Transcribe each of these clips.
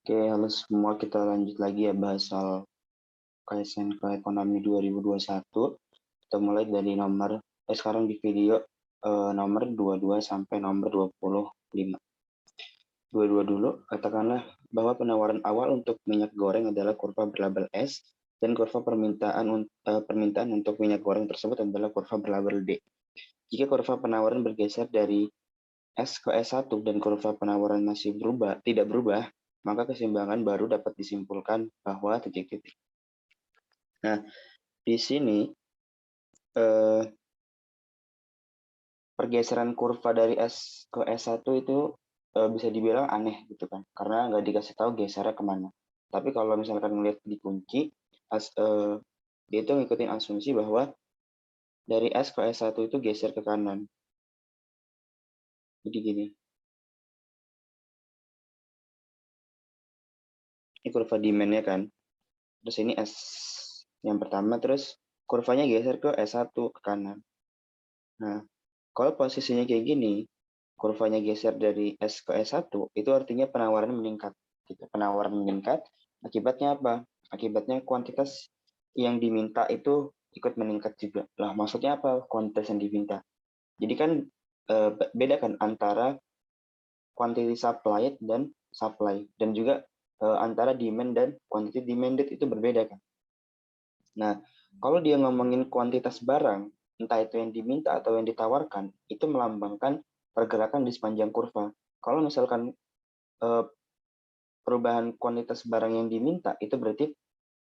Oke, halo semua. Kita lanjut lagi ya bahas soal KSNK Ekonomi 2021. Kita mulai dari sekarang di video nomor 22 sampai nomor 25. 22 dulu, katakanlah bahwa penawaran awal untuk minyak goreng adalah kurva berlabel S dan kurva permintaan untuk minyak goreng tersebut adalah kurva berlabel D. Jika kurva penawaran bergeser dari S ke S1 dan kurva penawaran masih tidak berubah, maka keseimbangan baru dapat disimpulkan bahwa titik-titik. Nah, di sini pergeseran kurva dari S ke S1 itu bisa dibilang aneh gitu kan, karena nggak dikasih tahu gesernya kemana. Tapi kalau misalkan melihat di kunci, dia itu ngikutin asumsi bahwa dari S ke S1 itu geser ke kanan. Jadi gini, ini kurva demand-nya kan. Terus ini S yang pertama, terus kurvanya geser ke S1 ke kanan. Nah, kalau posisinya kayak gini, kurvanya geser dari S ke S1, itu artinya penawaran meningkat. Penawaran meningkat, akibatnya apa? Akibatnya kuantitas yang diminta itu ikut meningkat juga. Lah, maksudnya apa kuantitas yang diminta? Jadi kan beda kan antara quantity supplied dan supply, dan juga antara demand dan quantity demanded itu berbeda kan. Nah, kalau dia ngomongin kuantitas barang, entah itu yang diminta atau yang ditawarkan, itu melambangkan pergerakan di sepanjang kurva. Kalau misalkan perubahan kuantitas barang yang diminta, itu berarti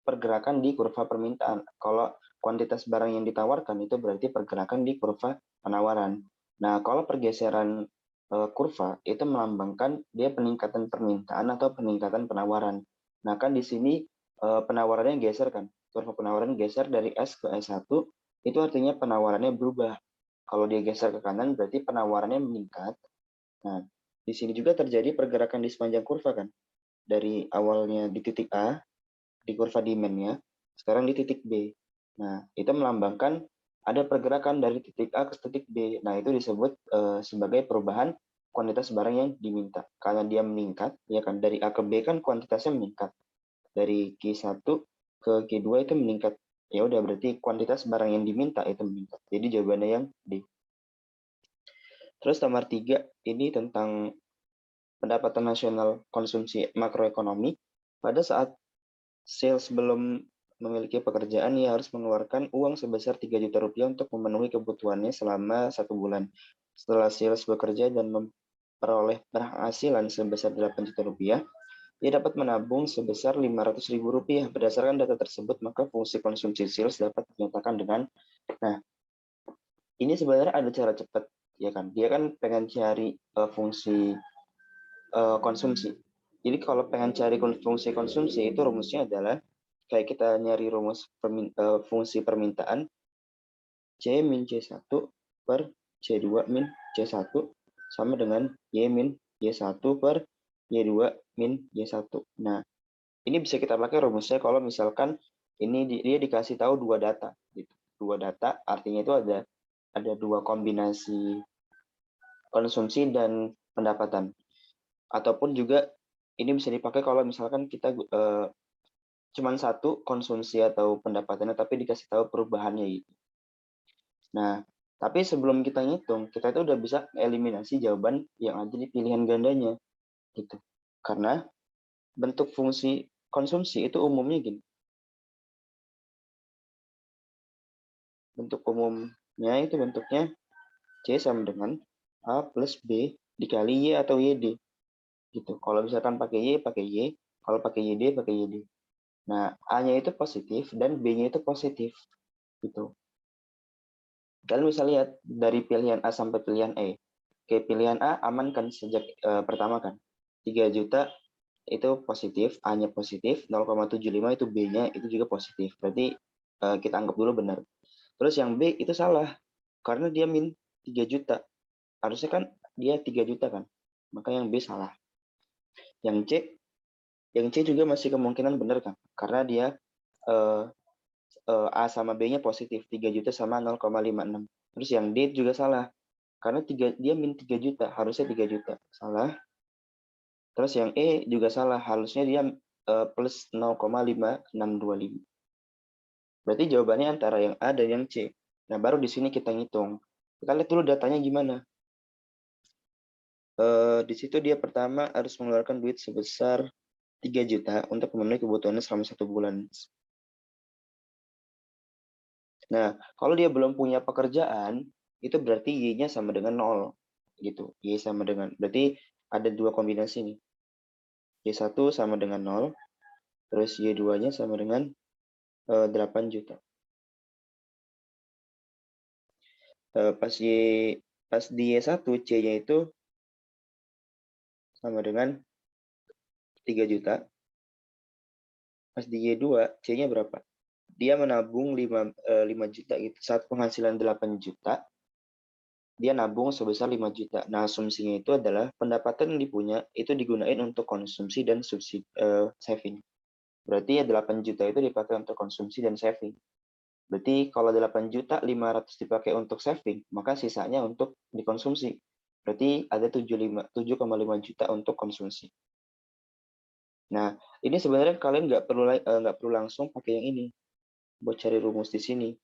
pergerakan di kurva permintaan. Kalau kuantitas barang yang ditawarkan, itu berarti pergerakan di kurva penawaran. Nah, kalau pergeseran kurva, itu melambangkan dia peningkatan permintaan atau peningkatan penawaran. Nah, kan di sini penawarannya geser kan. Kurva penawaran geser dari S ke S1, itu artinya penawarannya berubah. Kalau dia geser ke kanan, berarti penawarannya meningkat. Nah, di sini juga terjadi pergerakan di sepanjang kurva kan. Dari awalnya di titik A, di kurva demand-nya, sekarang di titik B. Nah, itu melambangkan ada pergerakan dari titik A ke titik B. Nah, itu disebut sebagai perubahan kuantitas barang yang diminta. Karena dia meningkat, ya kan, dari A ke B kan kuantitasnya meningkat. Dari Q1 ke Q2 itu meningkat. Ya udah, berarti kuantitas barang yang diminta itu meningkat. Jadi jawabannya yang D. Terus nomor 3, ini tentang pendapatan nasional konsumsi makroekonomi. Pada saat sales belum memiliki pekerjaan, ia harus mengeluarkan uang sebesar 3 juta rupiah untuk memenuhi kebutuhannya selama 1 bulan. Setelah sales bekerja dan memperoleh penghasilan sebesar 8 juta rupiah, ia dapat menabung sebesar 500 ribu rupiah. Berdasarkan data tersebut, maka fungsi konsumsi sales dapat dinyatakan dengan, nah, ini sebenarnya ada cara cepat, ya kan? Dia kan pengen cari fungsi konsumsi. Jadi kalau pengen cari fungsi konsumsi, itu rumusnya adalah kayak kita nyari rumus fungsi permintaan C min C1 per C2 min C1 sama dengan Y min Y1 per Y2 min Y1. Nah, ini bisa kita pakai rumusnya kalau misalkan ini dia dikasih tahu dua data. Gitu. Dua data artinya itu ada dua kombinasi konsumsi dan pendapatan. Ataupun juga ini bisa dipakai kalau misalkan kita cuman satu konsumsi atau pendapatannya, tapi dikasih tahu perubahannya gitu. Nah, tapi sebelum kita ngitung, kita itu udah bisa eliminasi jawaban yang ada di pilihan gandanya gitu. Karena bentuk fungsi konsumsi itu umumnya gini. Bentuk umumnya itu bentuknya C sama dengan A plus B dikali Y atau YD. Gitu. Kalau misalkan pakai Y, pakai Y. Kalau pakai YD, pakai YD. Nah, A-nya itu positif dan B-nya itu positif. Gitu. Kalian bisa lihat dari pilihan A sampai pilihan E. Oke, pilihan A aman kan sejak pertama kan. 3 juta itu positif, A-nya positif, 0,75 itu B-nya itu juga positif. Berarti kita anggap dulu benar. Terus yang B itu salah, karena dia min 3 juta. Harusnya kan dia 3 juta kan. Maka yang B salah. Yang C juga masih kemungkinan benar kan. Karena dia A sama B-nya positif, 3 juta sama 0,56. Terus yang D juga salah. Karena dia min 3 juta, harusnya 3 juta. Salah. Terus yang E juga salah, harusnya dia plus 0,5625. Berarti jawabannya antara yang A dan yang C. Nah, baru di sini kita ngitung. Kita lihat dulu datanya gimana. Di situ dia pertama harus mengeluarkan duit sebesar 3 juta untuk memenuhi kebutuhannya selama 1 bulan. Nah, kalau dia belum punya pekerjaan, itu berarti Y-nya sama dengan 0. Gitu. Y sama dengan, berarti ada dua kombinasi nih. Y1 sama dengan 0, terus Y2-nya sama dengan 8 juta. Pas di Y1, C-nya itu sama dengan 3 juta. Pas di Y2, C-nya berapa? Dia menabung 5 juta gitu. Saat penghasilan 8 juta, dia nabung sebesar 5 juta. Nah, asumsinya itu adalah pendapatan yang dipunya itu digunakan untuk konsumsi dan subsidi saving. Berarti ya 8 juta itu dipakai untuk konsumsi dan saving. Berarti kalau 8 juta 500 dipakai untuk saving, maka sisanya untuk dikonsumsi. Berarti ada 7,5 juta untuk konsumsi. Nah, ini sebenarnya kalian nggak perlu langsung pakai yang ini buat cari rumus di sini.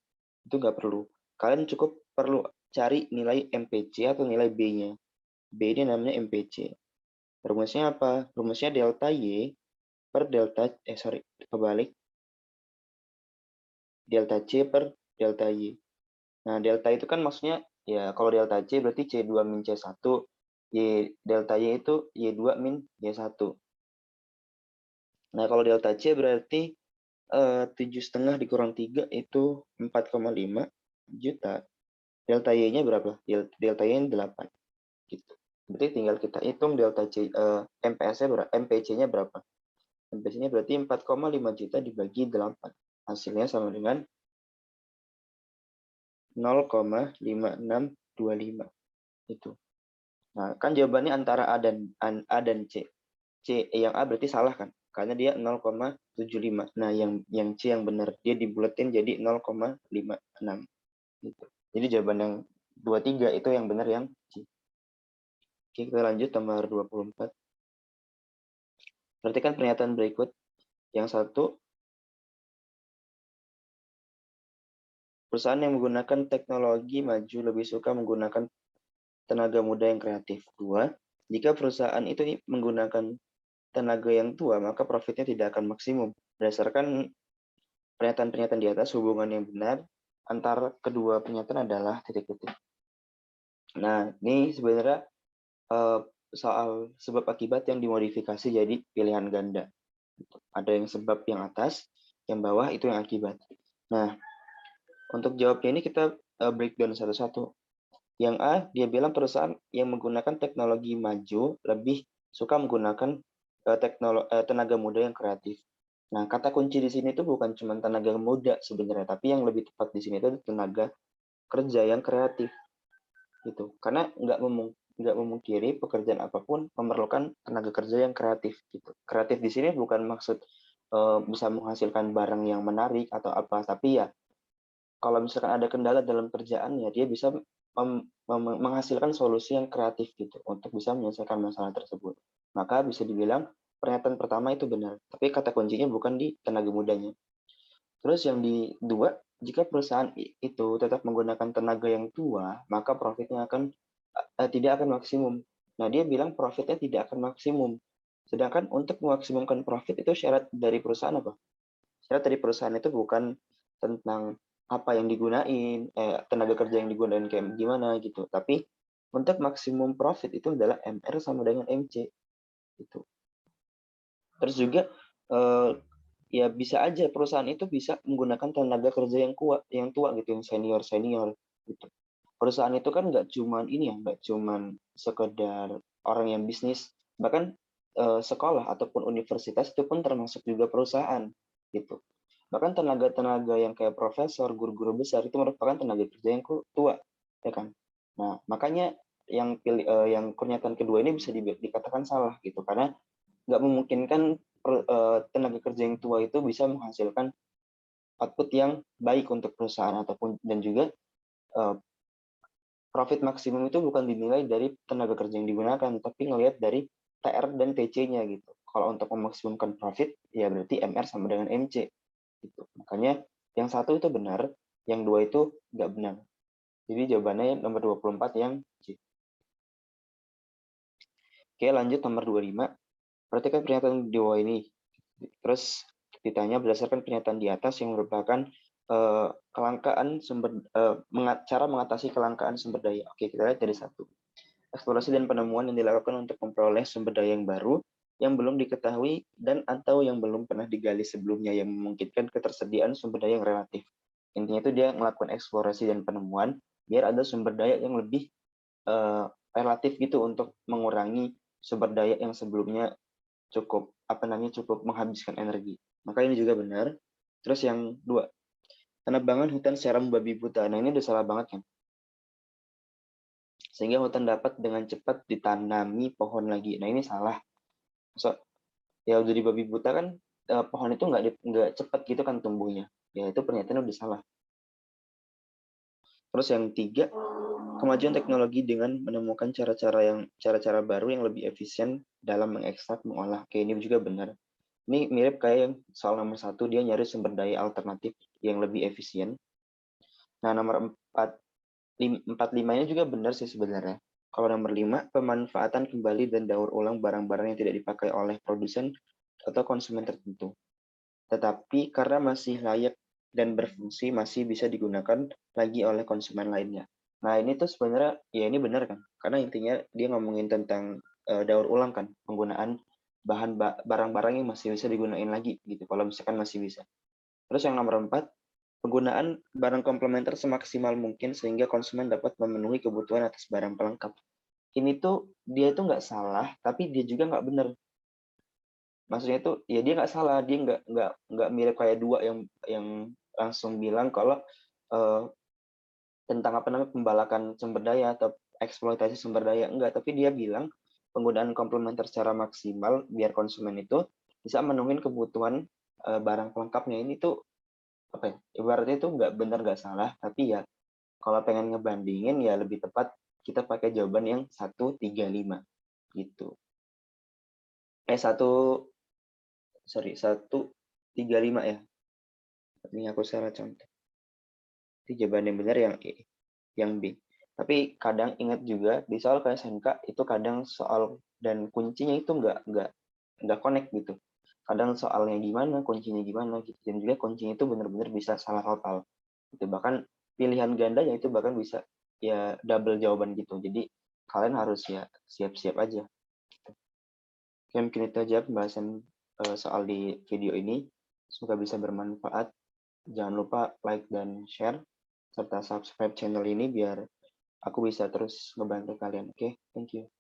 Itu nggak perlu. Kalian cukup perlu cari nilai MPC atau nilai B-nya. B ini namanya MPC. Rumusnya apa? Rumusnya delta Y per delta, kebalik. Delta C per delta Y. Nah, delta itu kan maksudnya, ya kalau delta C berarti C2 min C1, delta Y itu Y2 min Y1. Nah, kalau delta C berarti 7,5 dikurang 3 itu 4,5 juta. Delta Y-nya berapa? Delta Y-nya 8. Gitu. Berarti tinggal kita hitung delta C, MPS-nya berapa? MPC-nya berapa? MPC-nya berarti 4,5 juta dibagi 8. Hasilnya sama dengan 0,5625. Itu. Nah, kan jawabannya antara A dan C. C yang A berarti salah kan? Karena dia 0,75. Nah, yang C yang benar, dia dibulatin jadi 0,56 gitu. Jadi jawaban yang 23 itu yang benar yang C. Oke, kita lanjut nomor 24. Perhatikan pernyataan berikut. Yang satu, perusahaan yang menggunakan teknologi maju lebih suka menggunakan tenaga muda yang kreatif. Dua, jika perusahaan itu menggunakan tenaga yang tua, maka profitnya tidak akan maksimum. Berdasarkan pernyataan-pernyataan di atas, hubungan yang benar antara kedua pernyataan adalah titik-titik. Nah, ini sebenarnya soal sebab akibat yang dimodifikasi jadi pilihan ganda. Ada yang sebab yang atas, yang bawah itu yang akibat. Nah, untuk jawabnya ini kita breakdown satu-satu. Yang A, dia bilang perusahaan yang menggunakan teknologi maju lebih suka menggunakan tenaga muda yang kreatif. Nah, kata kunci di sini itu bukan cuma tenaga muda sebenarnya, tapi yang lebih tepat di sini itu tenaga kerja yang kreatif. Gitu. Karena nggak memungkiri pekerjaan apapun memerlukan tenaga kerja yang kreatif. Gitu. Kreatif di sini bukan maksud bisa menghasilkan barang yang menarik atau apa, tapi ya kalau misalkan ada kendala dalam kerjaannya, dia bisa menghasilkan solusi yang kreatif gitu untuk bisa menyelesaikan masalah tersebut. Maka bisa dibilang pernyataan pertama itu benar, tapi kata kuncinya bukan di tenaga mudanya. Terus yang di dua, jika perusahaan itu tetap menggunakan tenaga yang tua, maka profitnya tidak akan maksimum. Nah, dia bilang profitnya tidak akan maksimum. Sedangkan untuk memaksimumkan profit itu syarat dari perusahaan apa? Syarat dari perusahaan itu bukan tentang apa yang digunain, tenaga kerja yang digunain kayak gimana gitu. Tapi untuk maksimum profit itu adalah MR sama dengan MC gitu. Terus juga ya bisa aja perusahaan itu bisa menggunakan tenaga kerja yang tua gitu, yang senior gitu. Perusahaan itu kan nggak cuman ini ya, nggak cuman sekedar orang yang bisnis, bahkan sekolah ataupun universitas itu pun termasuk juga perusahaan gitu. Bahkan tenaga-tenaga yang kayak profesor, guru-guru besar itu merupakan tenaga kerja yang tua, ya kan? Nah, makanya yang pernyataan kedua ini bisa dikatakan salah gitu, karena nggak memungkinkan tenaga kerja yang tua itu bisa menghasilkan output yang baik untuk perusahaan ataupun dan juga profit maksimum itu bukan dinilai dari tenaga kerja yang digunakan, tapi ngelihat dari TR dan TC-nya gitu. Kalau untuk memaksimumkan profit, ya berarti MR sama dengan MC. Gitu. Makanya yang satu itu benar, yang dua itu nggak benar. Jadi jawabannya nomor 24 yang C. Oke, lanjut nomor 25. Perhatikan pernyataan di bawah ini. Terus ditanya berdasarkan pernyataan di atas yang merupakan kelangkaan cara mengatasi kelangkaan sumber daya. Oke, kita lihat dari satu. Eksplorasi dan penemuan yang dilakukan untuk memperoleh sumber daya yang baru yang belum diketahui dan atau yang belum pernah digali sebelumnya yang memungkinkan ketersediaan sumber daya yang relatif. Intinya itu dia melakukan eksplorasi dan penemuan biar ada sumber daya yang lebih relatif gitu untuk mengurangi sumber daya yang sebelumnya cukup menghabiskan energi. Maka ini juga benar. Terus yang dua, penebangan hutan secara membabi buta. Nah ini udah salah banget kan? Sehingga hutan dapat dengan cepat ditanami pohon lagi. Nah ini salah. So, ya udah di babi buta kan pohon itu nggak cepat gitu kan tumbuhnya. Ya itu pernyataan udah salah. Terus yang tiga, kemajuan teknologi dengan menemukan cara-cara baru yang lebih efisien dalam mengekstrak, mengolah. Oke, ini juga benar. Ini mirip kayak yang soal nomor 1, dia nyari sumber daya alternatif yang lebih efisien. Nah, nomor 4, 5-nya juga benar sih sebenarnya. Kalau nomor 5, pemanfaatan kembali dan daur ulang barang-barang yang tidak dipakai oleh produsen atau konsumen tertentu. Tetapi karena masih layak dan berfungsi, masih bisa digunakan lagi oleh konsumen lainnya. Nah, ini tuh sebenarnya, ya ini benar kan? Karena intinya dia ngomongin tentang daur ulang kan, penggunaan barang-barang yang masih bisa digunain lagi gitu, kalau misalkan masih bisa. Terus yang nomor 4, penggunaan barang komplementer semaksimal mungkin sehingga konsumen dapat memenuhi kebutuhan atas barang pelengkap. Ini tuh dia itu nggak salah, tapi dia juga nggak benar. Maksudnya itu ya dia nggak salah, dia nggak mirip kayak dua yang langsung bilang kalau uh, tentang apa namanya pembalakan sumber daya atau eksploitasi sumber daya, enggak, tapi dia bilang penggunaan komplementer secara maksimal biar konsumen itu bisa memenuhi kebutuhan barang pelengkapnya. Ini tuh apa ya, ibaratnya itu nggak benar nggak salah, tapi ya kalau pengen ngebandingin ya lebih tepat kita pakai jawaban yang 135 gitu. 135 ya. Ini aku salah contoh. Itu jawaban yang benar yang E, yang B. Tapi kadang ingat juga di soal KSNK itu kadang soal dan kuncinya itu nggak connect gitu. Kadang soalnya gimana, kuncinya gimana gitu. Dan juga kuncinya itu benar-benar bisa salah total. Gitu. Bahkan pilihan ganda yang itu bahkan bisa ya double jawaban gitu. Jadi kalian harus ya siap-siap aja. Oke, mungkin itu aja pembahasan soal di video ini. Semoga bisa bermanfaat. Jangan lupa like dan share, serta subscribe channel ini biar aku bisa terus membantu kalian. Oke, thank you.